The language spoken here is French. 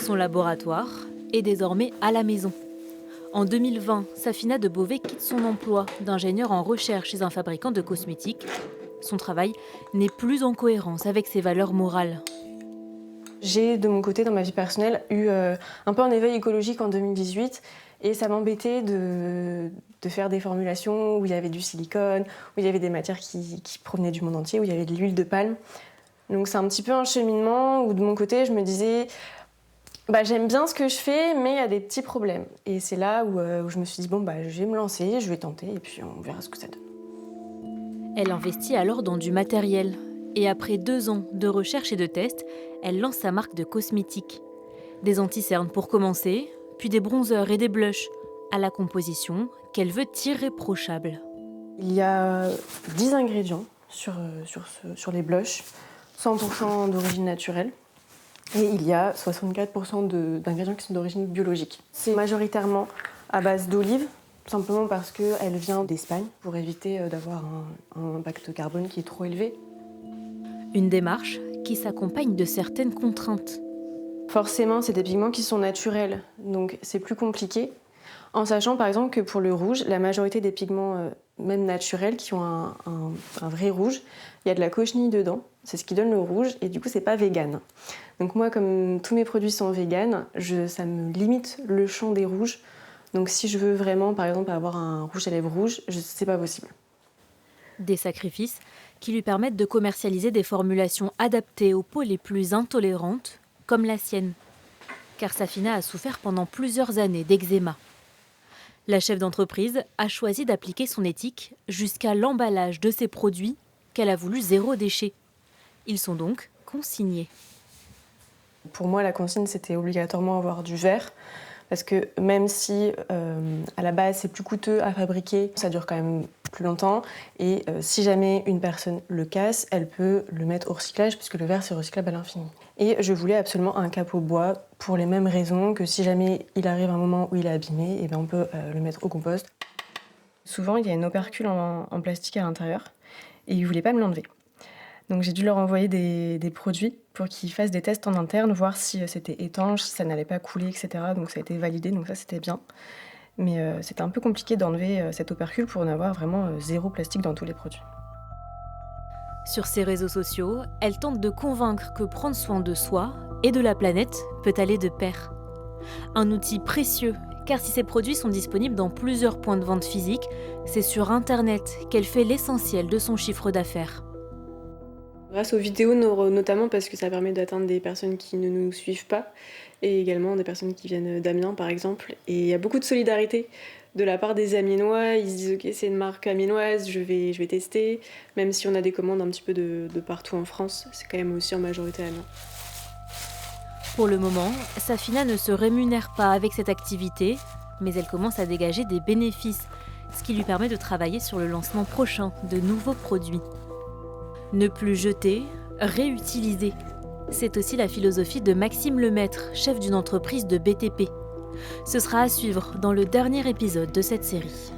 Son laboratoire est désormais à la maison. En 2020, Safina de Beauvais quitte son emploi d'ingénieur en recherche chez un fabricant de cosmétiques. Son travail n'est plus en cohérence avec ses valeurs morales. J'ai, de mon côté, dans ma vie personnelle, eu un peu un éveil écologique en 2018 et ça m'embêtait de faire des formulations où il y avait du silicone, où il y avait des matières qui provenaient du monde entier, où il y avait de l'huile de palme. Donc c'est un petit peu un cheminement où, de mon côté, je me disais j'aime bien ce que je fais, mais il y a des petits problèmes. Et c'est là où je me suis dit, je vais me lancer, je vais tenter et puis on verra ce que ça donne. Elle investit alors dans du matériel. Et après 2 ans de recherche et de tests, elle lance sa marque de cosmétiques. Des anti-cernes pour commencer, puis des bronzers et des blushs, à la composition qu'elle veut irréprochable. Il y a 10 ingrédients sur les blushs, 100% d'origine naturelle. Et il y a 64% d'ingrédients qui sont d'origine biologique. C'est majoritairement à base d'olive, simplement parce qu'elle vient d'Espagne, pour éviter d'avoir un impact carbone qui est trop élevé. Une démarche qui s'accompagne de certaines contraintes. Forcément, c'est des pigments qui sont naturels, donc c'est plus compliqué. En sachant par exemple que pour le rouge, la majorité des pigments, même naturels, qui ont un vrai rouge, il y a de la cochenille dedans, c'est ce qui donne le rouge, et du coup c'est pas vegan. Donc moi, comme tous mes produits sont vegan, ça me limite le champ des rouges. Donc si je veux vraiment, par exemple, avoir un rouge à lèvres rouge, c'est pas possible. Des sacrifices qui lui permettent de commercialiser des formulations adaptées aux peaux les plus intolérantes, comme la sienne. Car Safina a souffert pendant plusieurs années d'eczéma. La chef d'entreprise a choisi d'appliquer son éthique jusqu'à l'emballage de ses produits qu'elle a voulu zéro déchet. Ils sont donc consignés. Pour moi, la consigne, c'était obligatoirement avoir du verre. Parce que même si à la base c'est plus coûteux à fabriquer, ça dure quand même plus longtemps. Et si jamais une personne le casse, elle peut le mettre au recyclage puisque le verre c'est recyclable à l'infini. Et je voulais absolument un capot bois pour les mêmes raisons que si jamais il arrive un moment où il est abîmé, et on peut le mettre au compost. Souvent il y a une opercule en plastique à l'intérieur et ils ne voulaient pas me l'enlever. Donc j'ai dû leur envoyer des produits pour qu'ils fassent des tests en interne, voir si c'était étanche, si ça n'allait pas couler, etc. Donc ça a été validé, donc ça c'était bien. Mais c'était un peu compliqué d'enlever cette opercule pour en avoir vraiment zéro plastique dans tous les produits. Sur ses réseaux sociaux, elle tente de convaincre que prendre soin de soi et de la planète peut aller de pair. Un outil précieux, car si ces produits sont disponibles dans plusieurs points de vente physiques, c'est sur Internet qu'elle fait l'essentiel de son chiffre d'affaires. Grâce aux vidéos, notamment parce que ça permet d'atteindre des personnes qui ne nous suivent pas et également des personnes qui viennent d'Amiens par exemple. Et il y a beaucoup de solidarité de la part des Amiénois. Ils se disent ok, c'est une marque amiénoise, je vais tester. Même si on a des commandes un petit peu de partout en France, c'est quand même aussi en majorité Amiens. Pour le moment, Safina ne se rémunère pas avec cette activité, mais elle commence à dégager des bénéfices, ce qui lui permet de travailler sur le lancement prochain de nouveaux produits. Ne plus jeter, réutiliser. C'est aussi la philosophie de Maxime Lemaître, chef d'une entreprise de BTP. Ce sera à suivre dans le dernier épisode de cette série.